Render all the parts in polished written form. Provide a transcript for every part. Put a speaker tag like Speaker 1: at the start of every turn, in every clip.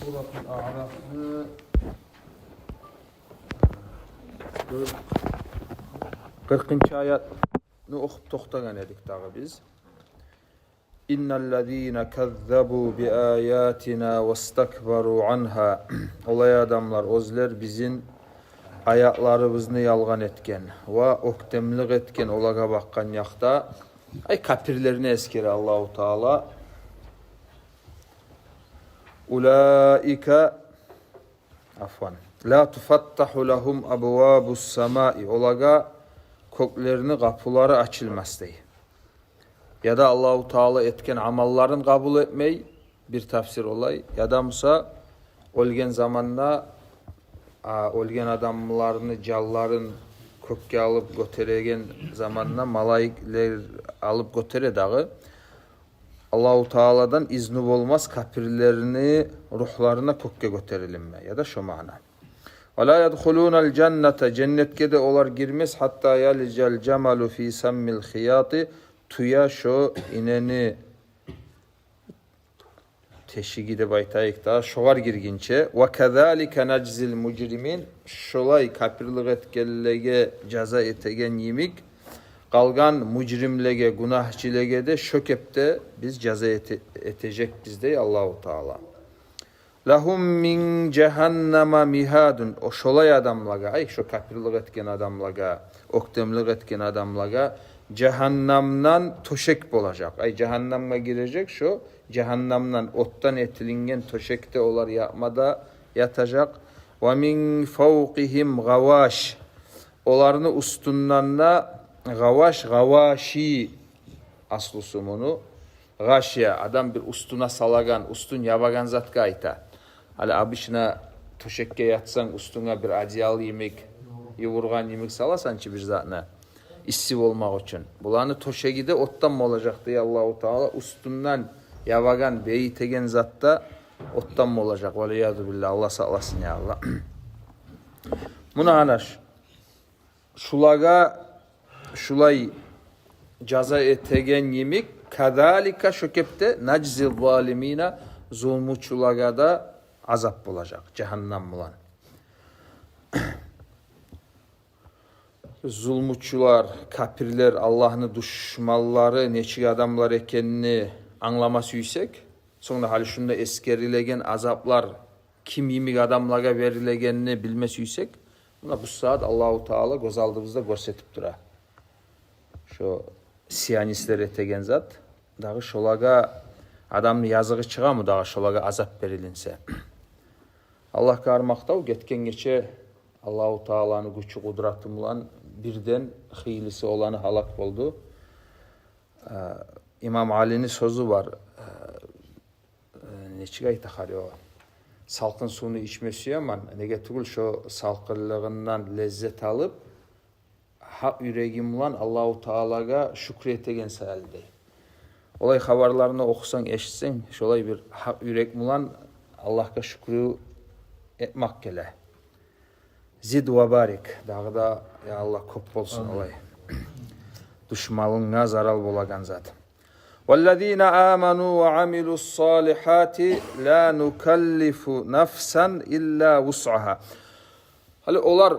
Speaker 1: Suratul A'raf'ı 40. ayetini okup toxtagan edik dağı biz. İnnellezîne kezzebû bi âyâtinâ vestekberû anhâ. Olay adamlar, özler bizim ayaklarımızını yalgan etken ve oktemlik etken olaga bakkan yakta ay kapirlerini eskeri Allahu Teala. Ulaike la tufattahu lahum abwabus semai. Olaga köklerini kapıları açılmaz dey. Ya da Allahu Teala etken amalların kabul etmey bir tafsir olay. Ya da Musa ölgen zamanla ölgen adamlarını calların kökke alıp götüregen zamanla malaikler alıp götüre dağı. Allahu Teala'dan izni olmaz kapirlerini ruhlarına kökke götürelinme ya da şu mana. Ve la yedhulûnel cennete, cennetke de olar girmez hatta yalicel cemalu fi semmil hiyati, tuya şu ineni teşigi de baytayık da şoğar girginçe ve kezalike neczil mucrimin, şolay kapirlik etkellege caza etegen yimik kalgan mucrimlege günahçilege de şökepte biz caza etecek bizde Allahu Teala. Lahum min cehenneme mihadun. O şolay adamlaga, ay şu kapirlik etken adamlaga, oktemlik etken adamlaga cehennemden toşek olacak. Ay cehenneme girecek şu cehennemden ottan etilingen toşekte olar yapmada yatacak. Ve min fawqihim gavaş. Olarını ustunlarına gavaşi aslı sumunu. Gaşya adam bir ustuna salagan, ustun yabagan zatka ayta. Hala abişine toşekke yatsan ustuna bir acıyal yemek, yuvurgan yemek salasan ki bir zatına issiv olmak için. Bulanı toşegi de ottan mı olacak diye Allahu Teala ustundan yabagan beyitegen zatta ottan mı olacak? Veliyadu billah, Allah sağlasın ya Allah. Buna anaş. Şulay caza etegen yemek kadalika şökepte neczil zalimina, zulmuçulaga da azap olacak. Cehennem bulan. Zulmuçular, kapirler, Allah'ın düşmanları, neçik adamlar ekenini anlaması yüksek. Sonra hali şunda eskerilegen azaplar kim yemik adamlara verilegenini bilmesi yüksek. Buna bu saat Allahu Teala göz aldığımızda görsetip dura. Şu siyanistler etegen zat. Dağı şolaga adamın yazığı çığa mı dağı şolaga azap verilinse. Allah karmakta o getken geçe Allahu Teala'nın güçü kudratı bulan birden hıylisi olanı halak oldu. İmam Ali'nin sözü var. Neçik ayta xarı o. Salkın suyunu içmesi ama ne getiril şu salkınlığından lezzet alıp hak yüreğim ulan Allahu Teala'ga şükretegen sayalde. Olay haberlerini okusan, eşitsen, şolay bir hak yürek ulan Allah'a şükrü etmek gele. Zid ve barik. Dağda ya Allah köp olsun olay. Düşmanlığına zarar bolagan zat. وَالَّذ۪ينَ آمَنُوا وَعَمِلُوا الصَّالِحَاتِ لَا نُكَلِّفُ نَفْسًا إِلَّا وُسْعَهَا. Hali olar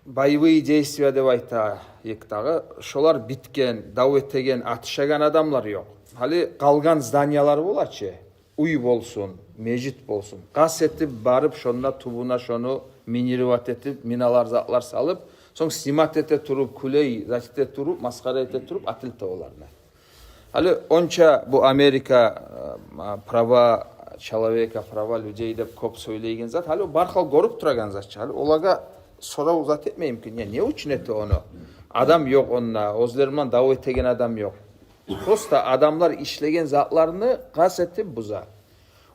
Speaker 1: bayvı действия ayta yektağı. Şolar bitken, davetegen, atışagan adamlar yok. Hali kalgan zdanyalar bulaçı. Uy bolsun, mecit bolsun. Qas etip barıp şonda tubuna şonu minirivat etip minalar zatlar salıp son simat ete turup kuley zatite turup maskara ete turup atilta olarlar. Hali onça bu Amerika prava человека, prava людей dep kop söyleygen zat. Hali o barxal gorup turagan zat. Hali olaga sonra uzat etmeyim ki. Ne için etti onu? Adam yok onunla. Özlerinden davet egen adam yok. Prosta adamlar işlegen zatlarını qas etip buza.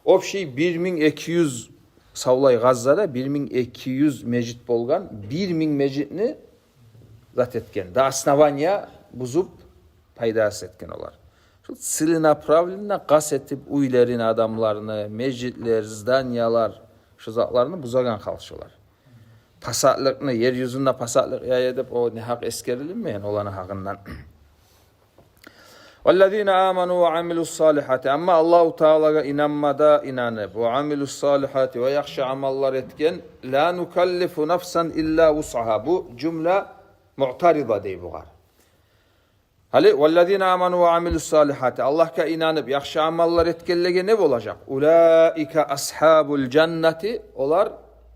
Speaker 1: O şey 1200 savlay Gazzada 1200 mecit bolgan 1000 mecitni zat etken. Da основания buzup paydas etken olar. Целенаправленно qas etip uylerin adamlarını, mecitler, zdanyalar, şu zatlarını buzagan kalışıyorlar. Pasatlıkını, yeryüzünde pasatlık yay edip o ne hak eskerilinmeyen olanı hakkından. وَالَّذ۪ينَ آمَنُوا وَعَمِلُوا الصَّالِحَاتِ Ama Allah-u Teala'ya inanmada inanıp وَعَمِلُوا الصَّالِحَاتِ ve yaxşı amallar etken لَا نُكَلِّفُ نَفْسًا اِلَّا وُسْعَهَا Bu cümle mu'tarida dey bu gar. Hali وَالَّذ۪ينَ آمَنُوا وَعَمِلُوا الصَّالِحَاتِ Allah'a inanıp yaxşı amallar etkenlege ne olacak? اُولَٰئِكَ أَصْحَابُ الْجَنَّةِ Olar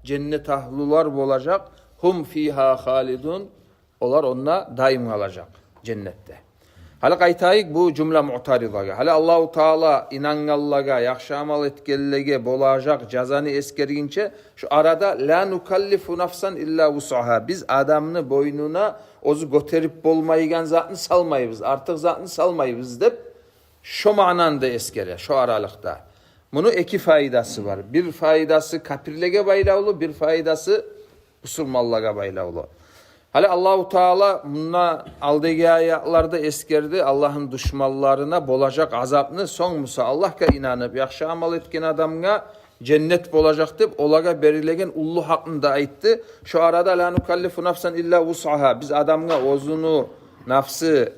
Speaker 1: cennet ahlular olacak. Hum fiha halidun Olar onunla daim kalacak cennette. Hali qaytayık bu cümle mu'taridaga. Hali Allahu Teala inangallaga, yaxşı amal etkenlege bolacak cazanı eskerginçe şu arada la nukallifu nafsan illa vusaha. Biz adamını boynuna ozu göterip bolmayıgan zatını salmayız. Artık zatını salmayız dep şu mananda eskere, şu aralıkta. Bunun iki faydası var. Bir faydası kapirlege baylavlu, bir faydası usulmallaga baylavlu. Hali Allahu Teala bununla aldığı ayaklarda eskerdi. Allah'ın düşmanlarına bolacak azapını son musa Allah'a inanıp yaxşı amal etken adamga cennet bolacak deyip olaga berilegen ullu hakkını da ayıttı. Şu arada la nukallifu nafsan illa vus'aha. Biz adamga ozunu, nafsı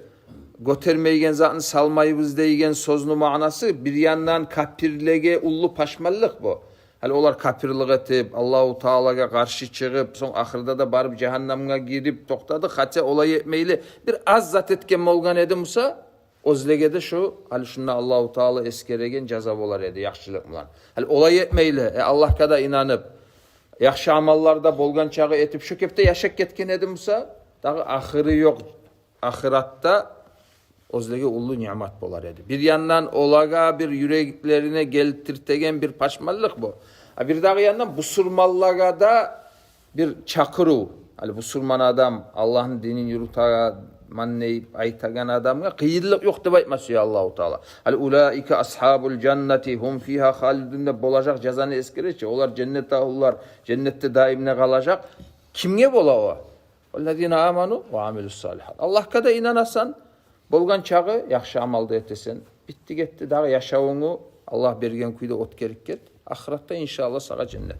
Speaker 1: götermeygen zatını salmayız deygen sözlü manası bir yandan kapirlege ullu paşmallık bu. Hali olar kapirlik etip, Allahu Teala'ya karşı çıkıp, son ahırda da barıp cehennemine girip toktadı. Hatta olay etmeyli bir az zat etken olgan edimsa, o zlegede şu, hali şunla Allahu Teala eskeregen cazab olar edi, yaxşılık mılan. Hali olay etmeyli, Allah'a da inanıp, yaxşı amallarda bolgan çağı etip, şu kepte yaşak ketken edimsa, dağı ahırı yok, ahiratta, o zlege ullu nimet bolar edi. Bir yandan olaga bir yüreklerine geltirtegen bir paşmallık bu. Bir daha yandan busurmallaga da bir çakırı. Hani busurman adam Allah'ın dinin yürütaga manneyip aytagan adamga kıyırlık yok dep aytmasıyor Allahu Teala. Hani ulaika ashabul cenneti hum fiha halidun de bolacak cazanı eskereçe. Olar cennette ahullar, cennette daimine kalacak. Kimge bola o? Vellezine amanu ve amilus salihat. Allah'a da inanasan bolgan çağı yaxşı amalda etesen, bitti gitti daha yaşavunu Allah bergen kuyda ot gerek get. Ahiratta inşallah sana cennet.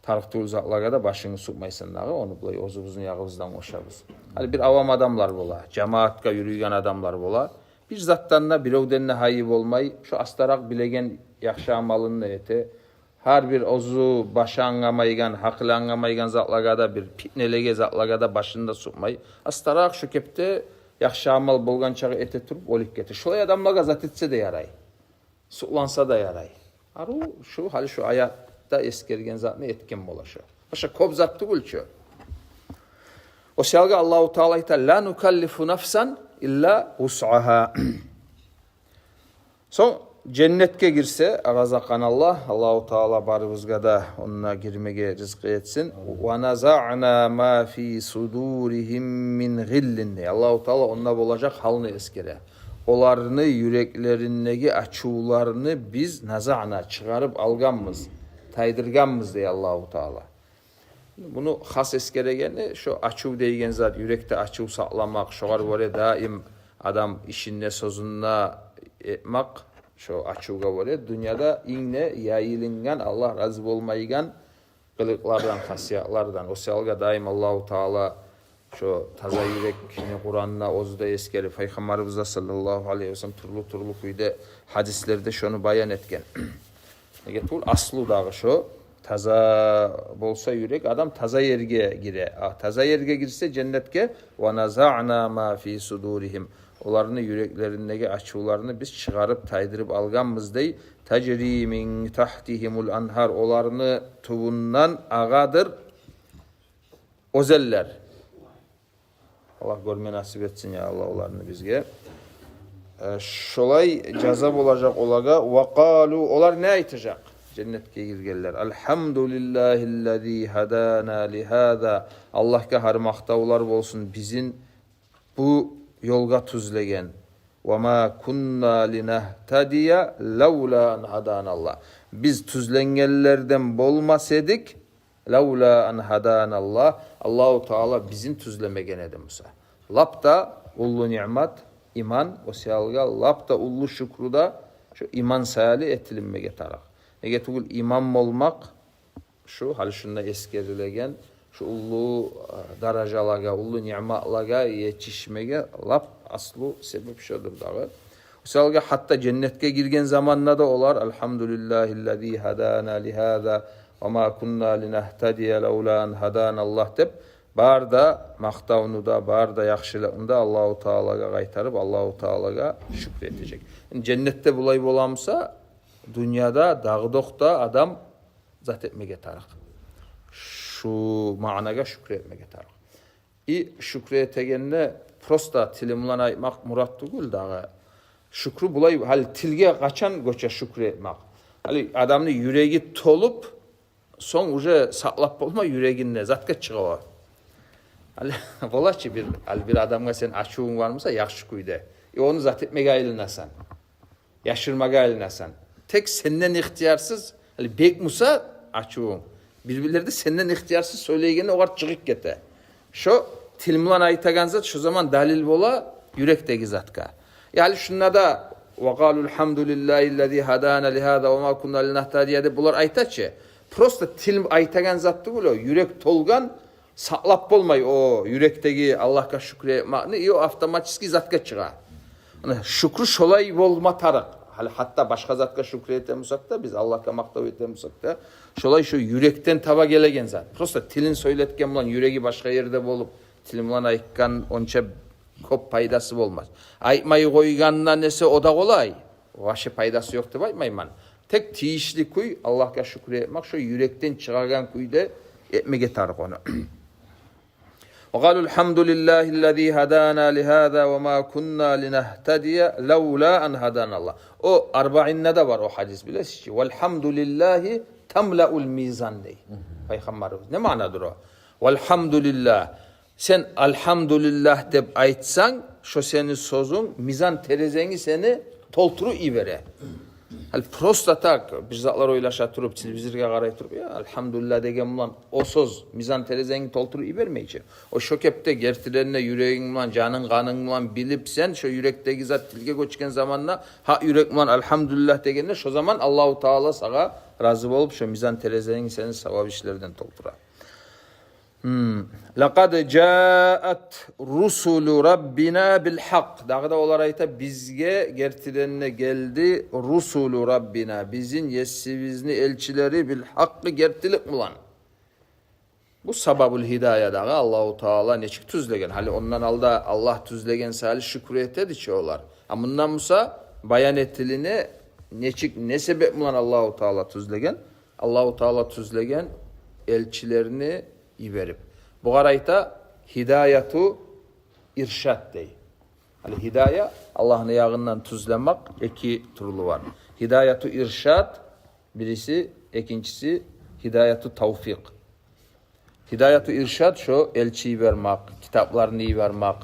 Speaker 1: Tarıkta uzaklığa da başını sıkmaysan dağı onu bulay ozubuzun yağımızdan koşarız. Hani bir avam adamlar bola, cemaatka yürüyen adamlar bola. Bir zattan da bir evdenine hayib olmay, şu astarak bilegen yaxşı amalını ete. Her bir ozu başı anlamaygan, haklı anlamaygan zatlığa da bir pitnelege zatlığa da başında sıkmay. Astarak şu kepte yaxşı amal bolgan çağı ete turup olik getir. Şolay adamlarga zat etse de yaray. Suqlansa da yaray. Aru şu hali şu hayatta eskergen zatını etken bolaşa. Başa kop zatı gülçü. O şalga Allahu Teala ayta la nukallifu nafsan illa vus'aha. Son cennetke girse arazakan Allah, Allahu Teala barımızga da onunla girmege rızkı etsin. Ve naza'na ma fi sudurihim min gillin. Allahu Teala onunla olacak halını eskere. Olarını yüreklerindeki açularını biz naza'na çıkarıp alganmız, taydırganmız diye Allahu Teala. Bunu has eskeregeni şu açuv deygen zat yürekte açuv saklamak, şoğar böyle daim adam işinde sözünde etmek. Şu açuğa var dünyada inne yayılıngan Allah razı olmayıgan kılıklardan, hasiyatlardan. O selga daim Allahu Teala şu taza yürekini Kur'an'na ozda eskeri Peygamberimiz sallallahu aleyhi ve sellem turlu kuyda hadislerde şunu bayan etken. Negetul aslı dağı şu taza bolsa yürek adam taza yerge gire. Taza yerge girse cennetke ve naza'na ma fi sudurihim. Onların yüreklerindeki açılarını biz çıkarıp taydırıp alganmız dey. Tecri min tahtihimul anhar. Onlarını tubundan ağadır ozeller. Allah görme nasip etsin ya Allah onlarını bizge. Şolay cazab olacak olaga. Ve kalu. Onlar ne aytacak? Cennetke girgeller. Elhamdülillahillezî hadana lihâzâ. Allah'a harmakta olsun bizim bu yolga tuzlegen. وَمَا كُنَّا لِنَهْتَدِيَ لَوْلَا اَنْ هَدَانَ Allah. Biz tuzlengellerden bolmasedik لَوْلَا اَنْ هَدَانَ Allah. Allahu Teala bizim tuzlemegen edi Musa. Lapta ullu nimet, iman, o siyalga lapta ullu şükruda şu iman sayali etilinmege tarak. Negetul imam olmak şu hal şunda eskerilegen şu ullu daracalaga, ullu nimetlaga yetişmege lap aslu sebep şudur dağı. Misalga hatta cennetke girgen zamanla da olar. Elhamdülillahillezî hadâna lihâzâ ve mâ kunnâ linehtediye levlâ en hadânallah dep barda maqtavnuda, barda yaxşılığında Allahu Teala'ga qaytarıp Allahu Teala'ga şükredecek. Yani cennette bulay bolamsa dünyada dağdokta adam zat etmege tarık. Şu managa şükretmege tarık. Şükretegenne prosta tilimlan aytmak murat tugul dağı. Şükrü bulay hal tilge kaçan goça şükretmek. Hali adamın yüreği tolup son uje saklap olma yüreğinde zatka çıkıyor. Hali bolaçı bir adamga sen açığın varmısa yaxşı kuyde. Onu zat etmege ayılınasan. Yaşırmaga ayılınasan. Tek senden ihtiyarsız hali bek musa açığın. Birbirleri de senden ihtiyarsız söyleyegeni o kadar çıkık gete. Şu tilimlan aytagan zat şu zaman dalil bola yürekteki zatka. Yani şunla da وَقَالُوا الْحَمْدُ لِلّٰهِ الَّذ۪ي هَدَانَ لِهَذَا وَمَا كُنَّا لِنَهْتَدِيَ bunlar aytaçı. Prosta tilim aytagan zattı bulu. Yürek tolgan saklap olmay o yürekteki Allah'a şükre etmağını o avtomatik zatka çığa. Yani şükrü şolay olma tarık. Hatta başka zatka şükre etemusak da biz Allah'a maktav etemusak da şolay şu yürekten tava gelegen zat. Prosta tilin söyletken bulan yüreği başka yerde bolup tilimlan ayıkkan onça kop paydası olmaz. Aytmayı koygandan nese o da kolay. Vaşı paydası yoktu aytmayman. Tek tiyişli kuy Allah'a şükür etmek şu yürekten çıkargan kuyda etmege tarık onu. وقالوا الحمد لله الذي هدانا لهذا وما كنا لنهتدي لولا ان هدانا الله. O arba'inde de var o hadis bilesiz. Velhamdülillahi tamla'ul mizan dey. Peygamberimiz ne manadır o? Velhamdülillah. Sen elhamdülillah deyip aytsan, şu senin sözün mizan terezeni seni tolturu ivere. Hal prostatak bir zatlar oylaşa turup televizirge qaray turup ya elhamdülillah degen ulan o söz mizan terezeni tolturu ivermeyçi. O şokepte gertilerine yüreğin ulan canın kanın ulan bilip sen şu yürekteki zat tilge göçken zamanla ha yürek ulan elhamdülillah degenle şu zaman Allahu Teala sana razı olup şu mizan terezeni senin sevap işlerden toltura. لَقَدْ جَاءَتْ رُسُلُ رَبِّنَا بِالْحَقِّ. Dağda olarayta bizge gertilerine geldi Rusulu Rabbina. Bizin yessivizni elçileri bil hakkı gertilik mulan. Bu sababul hidayet dağı Allahu Teala neçik tüzlegen. Hali ondan alda Allah tüzlegen sali şükür etedi çoğular. Ama bundan musa bayan etilini neçik ne sebep mulan Allahu Teala tüzlegen. Allahu Teala tüzlegen elçilerini iverip. Bu garayta hidayatu irşad dey. Hani hidaya Allah'ın yağından tuzlamak iki türlü var. Hidayatu irşad birisi, ikincisi hidayatu tavfik. Hidayatu irşad şu elçiyi vermek, kitaplarını vermek.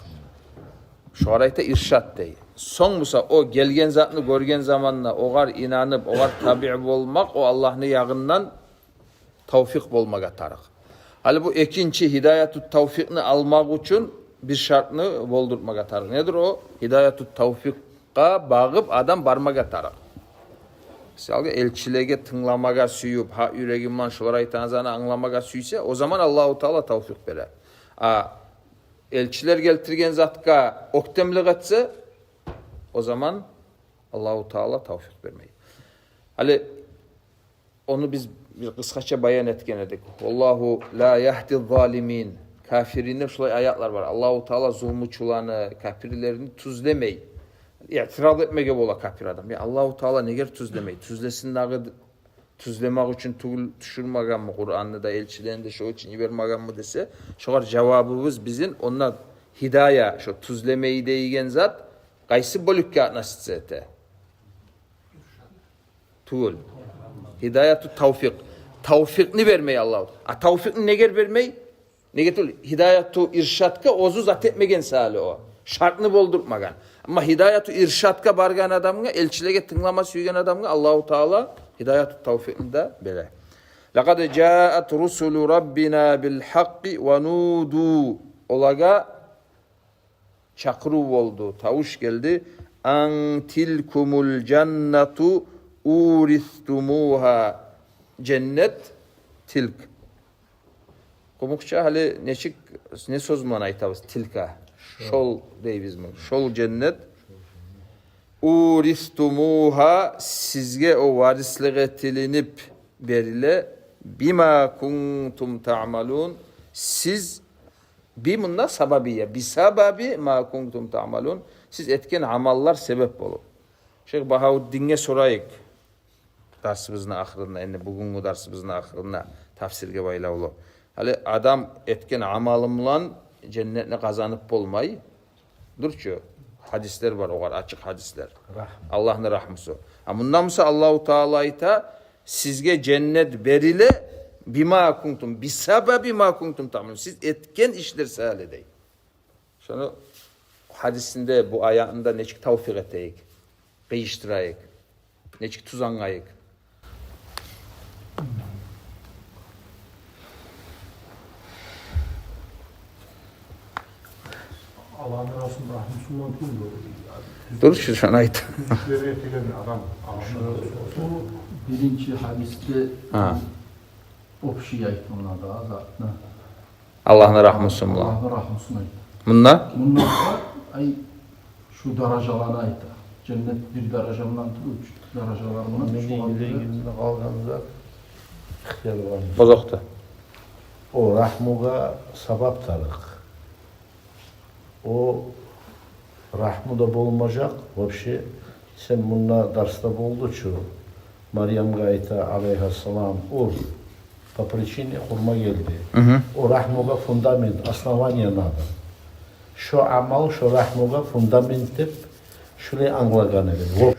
Speaker 1: Şu garayta irşad dey. Son musa o gelgen zatını görgen zamanla oğar inanıp, oğar tabi olmak o Allah'ın yağından tavfik olmaga tarık. Hali bu ikinci hidayatü tavfikni almak için bir şartını boldurtmaga tarık. Nedir o? Hidayatü tavfikka bağıp adam barmaga tarık. Mesela elçilege tınlamaga süyüp, ha yüreğimden şular aytanızana anlamaga süyse o zaman Allahu Teala tavfik verir. Elçiler geltirgen zatka oktemlik etse o zaman Allahu Teala tavfik vermeyi. Hali onu biz bir kısaca bayan etken edik. Wallahu la yahdi zalimin. Kafirinde şulay ayetler var. Allahu Teala zulmüçulanı, kafirlerini tuzlemey. İtiraz etmege bola kafir adam. Ya Allahu Teala neger tuzlemey? Tuzlesin dağı tuzlemek için düşürmegen mi Kur'an'da da elçilerinde şu için ivermegen mi dese, şoğar cevabımız bizim onlar hidaya, şu tuzlemeyi deyigen zat qaysı bölükke nasıl ete? Tuğul. Hidayatü tavfik. Tavfikni vermeyi Allah'u. Tavfikni neger vermeyi? Negetul hidayatü irşatka ozu zat etmegen sali o. Şartını boldurtmagan. Ama hidayatü irşatka bargan adamga, elçilege tınlama süygen adamga Allahu Teala hidayatü tavfikni de bere. لَقَدْ جَاءَتْ رُسُلُ رَبِّنَا بِالْحَقِّ وَنُودُوا. Olaga çakırı oldu, tavuş geldi. اَنْ تِلْكُمُ الْجَنَّةُ uristumuha. Cennet tilk. Komukça hali ne söz mana aytabız tilka. Şol deybiz mi? Şol cennet. Uristumuha sizge o varislik etilinip berile bima kuntum ta'malun siz bimunna sababiye bisababi ma kuntum ta'malun siz etken amallar sebep bolup. Şeyh Bahavuddin'e sorayık darsımızın ahırına, yani bugünkü darsımızın ahırına tafsirge baylavulu. Hali adam etken amalımla cennetine kazanıp bolmay. Durçu. Hadisler var, o kadar açık hadisler. Allah'ın rahmısı. Bundan sonra Allahu Teala ayta sizge cennet berile bima kuntum bisababi ma kuntum ta'malun. Siz etken işler sahal edeyik. Şunu hadisinde bu ayağında neçik tavfik eteyik. Beyiştirayik. Neçik tuzangayık.
Speaker 2: Allah'ın arasında rahmetullahi kimdi o?
Speaker 1: Dur şu şuna ait.
Speaker 2: Güçleri etkilen adam.
Speaker 3: Bu birinci hadiste o kişiye ait onlar da zatına.
Speaker 1: Allah'ın rahmısı mı?
Speaker 3: Allah'ın rahmısına ait.
Speaker 1: Bunlar?
Speaker 3: Bunlar da ay şu darajalarına ait. Cennet bir darajandan üç darajalarına
Speaker 4: Medine yüzünde kalganlar ihtiyar var.
Speaker 1: Bozoktu.
Speaker 4: O rahmuga sabab tarık. O rahmu da bulunacak. Vapşi sen bununla derste buldu şu. Meryem Gayta aleyhisselam ur. Po причине hurma geldi. O rahmuga fundament, основание надо. Şu amal, şu rahmuga fundament tip şurayı anlagan edin.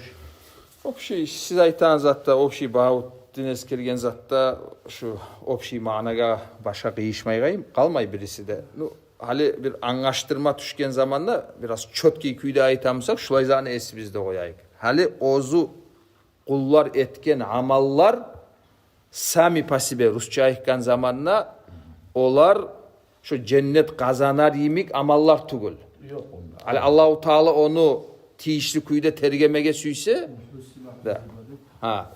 Speaker 1: Opşi siz aytan zatta opşi Bahavuddin eskirgen zatta şu opşi managa başa kıyışmayayım kalmay birisi de. Hali bir anlaştırma düşken zamanda biraz çötki küyde aytamsak şulay zane esi bizde koyayık. Hali ozu kullar etken amallar sami pasibe Rusça ayıkkan zamanla olar şu cennet kazanar yemik amallar tugul.
Speaker 4: Yok onda.
Speaker 1: Hali Allahu Teala onu tiyişli kuyuda tergemege süyse da.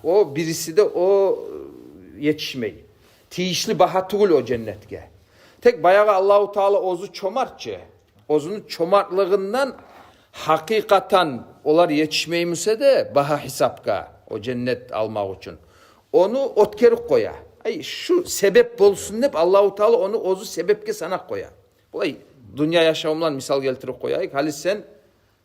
Speaker 1: O birisi de o yetişmeyi. Tiyişli baha tugul o cennetke. Tek bayağı Allahu Teala ozu çomartçı. Ozunun çomartlığından hakikaten olar yetişmeymişse de baha hesapka o cennet almak için. Onu otkeruk koya. Ay şu sebep bolsun hep Allahu Teala onu ozu sebepke sana koya. Bulay dünya yaşamından misal geltirip koyayık. Hali sen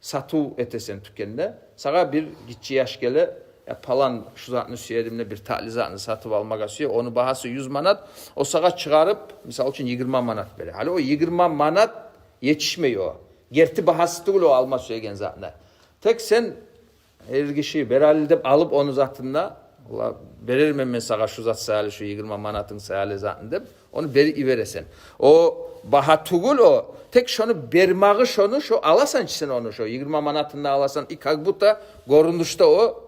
Speaker 1: satu etesen tükende. Sana bir gitçi yaş gele falan şu zatını süyelimle bir talizatını satıp almak asıyor. Onu bahası 100 manat. O sağa çıkarıp misal için 20 manat böyle. Hali o 20 manat yetişmiyor. Gerti bahası değil o alma söylegen zatına. Tek sen her kişi beralide alıp onu zatında Allah verir mi mesela şu zat sayılı şu 20 manatın sayılı zatında onu beri veresen. O baha tugul o. Tek şunu bermağı şunu şu alasan sen onu şu 20 manatında alasan ikagbuta gorunduşta o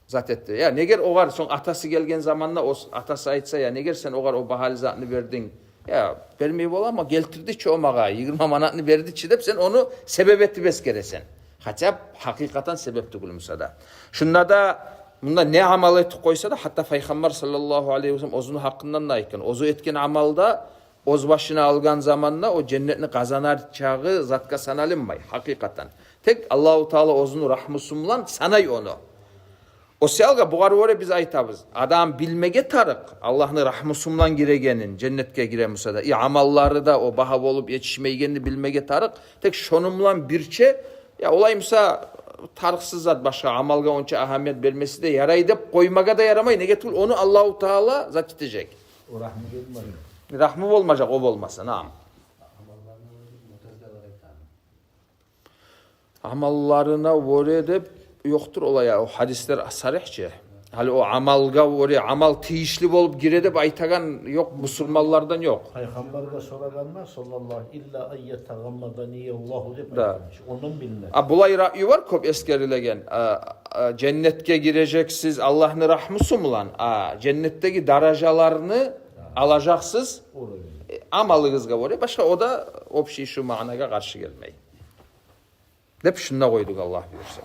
Speaker 1: zat etti. Ya neger o var son atası gelgen zamanla o atası aitsa ya neger sen o var o bahal zatını verdin. Ya vermeyi bol ama geltirdi ki o mağa 20 manatını verdi çidep sen onu sebep etti beskeresen. Hatta hakikaten sebep tugulmuşsa da. Şunda da bunda ne amal etti koysa da hatta Peygamber sallallahu aleyhi ve sellem ozunu hakkından da ayıkken. Ozu etken amalda oz başına algan zamanla o cennetini kazanar çağı zatka sanalınmay hakikaten. Tek Allahu Teala ozunu rahmusumlan sanay onu. O selga buğar vore biz aytabız. Adam bilmege tarık. Allah'ın rahmusumlan giregenin cennetke giremusa da. Amalları da o baha olup yetişmeygenini bilmege tarık. Tek şonumlan birçe ya olayımsa tarıksız zat başka amalga onça ahamiyet vermesi de yarayıp koymaga da yaramay. Ne getir onu Allahu Teala zat gidecek.
Speaker 4: O rahmu gelmedi.
Speaker 1: Rahmı olmayacak o olmasa. Naam. Amallarına vore de yoktur olaya o hadisler sarihçe. Hali o amalga vore amal tiyişli olup girede aytagan yok Müslümanlardan yok.
Speaker 4: Peygamber'e soraganlar sallallahu illa ayyetagammedani Allahu deyip
Speaker 1: Da.
Speaker 4: aytmış. Onun bilmez.
Speaker 1: Bulay ra'yı var kop eskerilen. Cennetke gireceksiniz Allah'ın rahmusu mu lan? Cennetteki darajalarını alacaksınız. Amalınızga vore. Başka o da o şey şu manaya karşı gelmeyi. Hep şuna koyduk Allah buyursa.